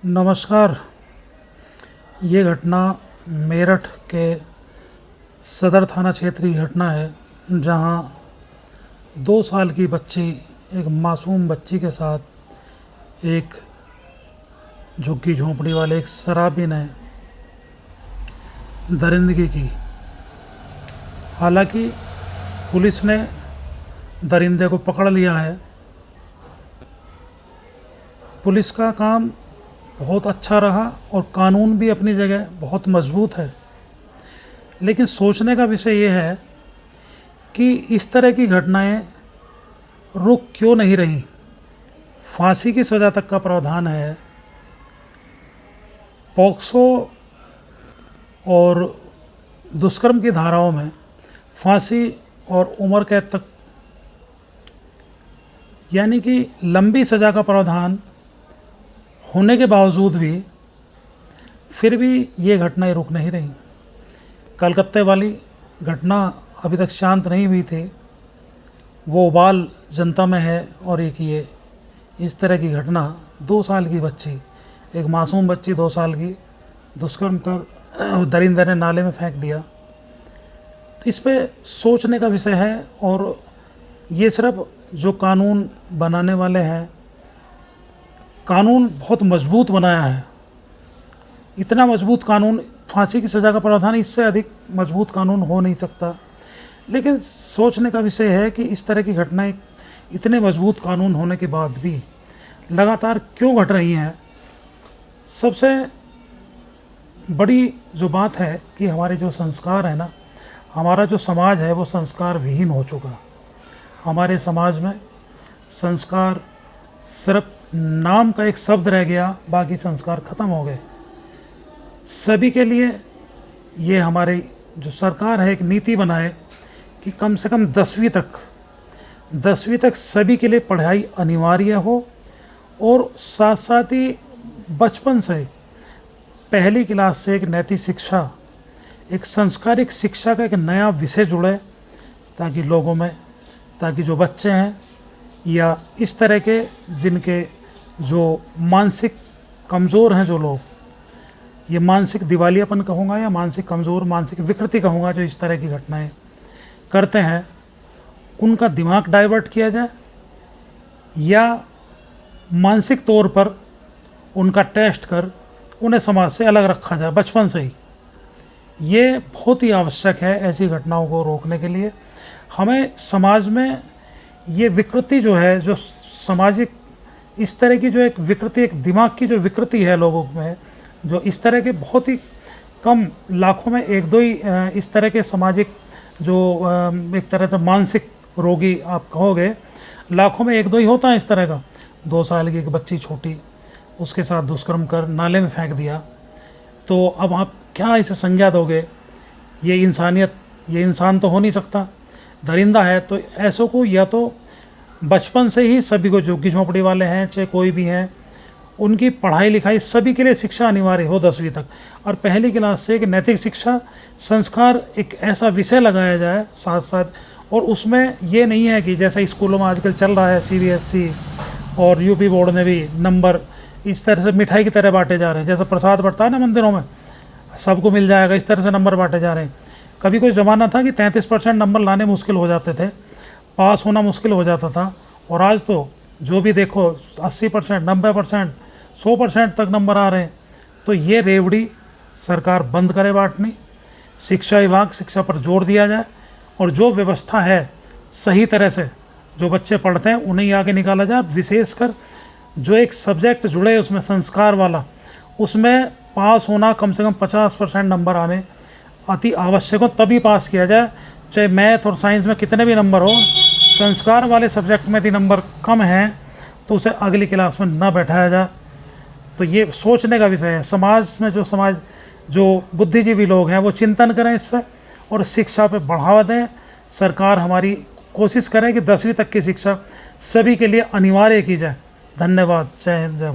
नमस्कार। ये घटना मेरठ के सदर थाना क्षेत्र की घटना है, जहां 2 साल की बच्ची, एक मासूम बच्ची के साथ एक झुग्गी झोंपड़ी वाले एक शराबी ने दरिंदगी की। हालांकि पुलिस ने दरिंदे को पकड़ लिया है। पुलिस का काम बहुत अच्छा रहा और कानून भी अपनी जगह बहुत मजबूत है। लेकिन सोचने का विषय ये है कि इस तरह की घटनाएं रुक क्यों नहीं रही। फांसी की सज़ा तक का प्रावधान है। पॉक्सो और दुष्कर्म की धाराओं में फांसी और उम्र कैद तक, यानी कि लंबी सज़ा का प्रावधान होने के बावजूद भी फिर भी ये घटनाएं रुक नहीं रही। कलकत्ते वाली घटना अभी तक शांत नहीं हुई थी, वो उबाल जनता में है। और एक ये इस तरह की घटना, 2 साल की बच्ची, एक मासूम बच्ची 2 साल की, दुष्कर्म कर दरिंदे ने नाले में फेंक दिया। तो इस पे सोचने का विषय है। और ये सिर्फ जो कानून बनाने वाले हैं, कानून बहुत मजबूत बनाया है। इतना मजबूत कानून, फांसी की सज़ा का प्रावधान, इससे अधिक मजबूत कानून हो नहीं सकता। लेकिन सोचने का विषय है कि इस तरह की घटनाएं इतने मजबूत कानून होने के बाद भी लगातार क्यों घट रही हैं। सबसे बड़ी जो बात है कि हमारे जो संस्कार है ना, हमारा जो समाज है वो संस्कार विहीन हो चुका। हमारे समाज में संस्कार सिर्फ नाम का एक शब्द रह गया, बाकी संस्कार ख़त्म हो गए। सभी के लिए ये हमारी जो सरकार है एक नीति बनाए कि कम से कम 10वीं तक सभी के लिए पढ़ाई अनिवार्य हो। और साथ साथ ही बचपन से, पहली क्लास से एक नैतिक शिक्षा, एक संस्कारिक शिक्षा का एक नया विषय जुड़े, ताकि लोगों में, ताकि जो बच्चे हैं या इस तरह के जिनके जो मानसिक कमज़ोर हैं, जो लोग, ये मानसिक दिवालियापन कहूँगा या मानसिक कमज़ोर, मानसिक विकृति कहूँगा, जो इस तरह की घटनाएं करते हैं, उनका दिमाग डाइवर्ट किया जाए या मानसिक तौर पर उनका टेस्ट कर उन्हें समाज से अलग रखा जाए बचपन से ही। ये बहुत ही आवश्यक है ऐसी घटनाओं को रोकने के लिए। हमें समाज में ये विकृति जो है, जो सामाजिक इस तरह की जो एक विकृति, एक दिमाग की जो विकृति है लोगों में, जो इस तरह के बहुत ही कम, लाखों में 1-2 ही इस तरह के सामाजिक जो एक तरह से मानसिक रोगी आप कहोगे, लाखों में 1-2 ही होता है इस तरह का। 2 साल की एक बच्ची छोटी, उसके साथ दुष्कर्म कर नाले में फेंक दिया। तो अब आप क्या इसे संज्ञा दोगे? ये इंसानियत, ये इंसान तो हो नहीं सकता, दरिंदा है। तो ऐसों को या तो बचपन से ही सभी को, झुग्गी झोंपड़ी वाले हैं चाहे कोई भी हैं, उनकी पढ़ाई लिखाई सभी के लिए शिक्षा अनिवार्य हो 10वीं तक। और पहली क्लास से एक नैतिक शिक्षा, संस्कार, एक ऐसा विषय लगाया जाए साथ साथ। और उसमें ये नहीं है कि जैसा स्कूलों में आजकल चल रहा है, CBSE और UP बोर्ड में भी नंबर इस तरह से मिठाई की तरह बांटे जा रहे हैं। जैसे प्रसाद बढ़ता है ना मंदिरों में, सबको मिल जाएगा, इस तरह से नंबर बांटे जा रहे हैं। कभी कोई ज़माना था कि 33% नंबर लाने मुश्किल हो जाते थे, पास होना मुश्किल हो जाता था। और आज तो जो भी देखो 80%, 90%, 100% तक नंबर आ रहे हैं। तो ये रेवड़ी सरकार बंद करे बांटनी, शिक्षा विभाग, शिक्षा पर जोर दिया जाए। और जो व्यवस्था है सही तरह से जो बच्चे पढ़ते हैं उन्हें आगे निकाला जाए। विशेषकर जो एक सब्जेक्ट जुड़े उसमें संस्कार वाला, उसमें पास होना, कम से कम 50% नंबर आने अति आवश्यक हो, तभी पास किया जाए। चाहे मैथ और साइंस में कितने भी नंबर हो, संस्कार वाले सब्जेक्ट में यदि नंबर कम हैं तो उसे अगली क्लास में ना बैठाया जाए। तो ये सोचने का विषय है। समाज में जो बुद्धिजीवी लोग हैं वो चिंतन करें इस पर और शिक्षा पे बढ़ावा दें। सरकार हमारी कोशिश करे कि 10वीं तक की शिक्षा सभी के लिए अनिवार्य की जाए। धन्यवाद। जय हिंद, जय भारत।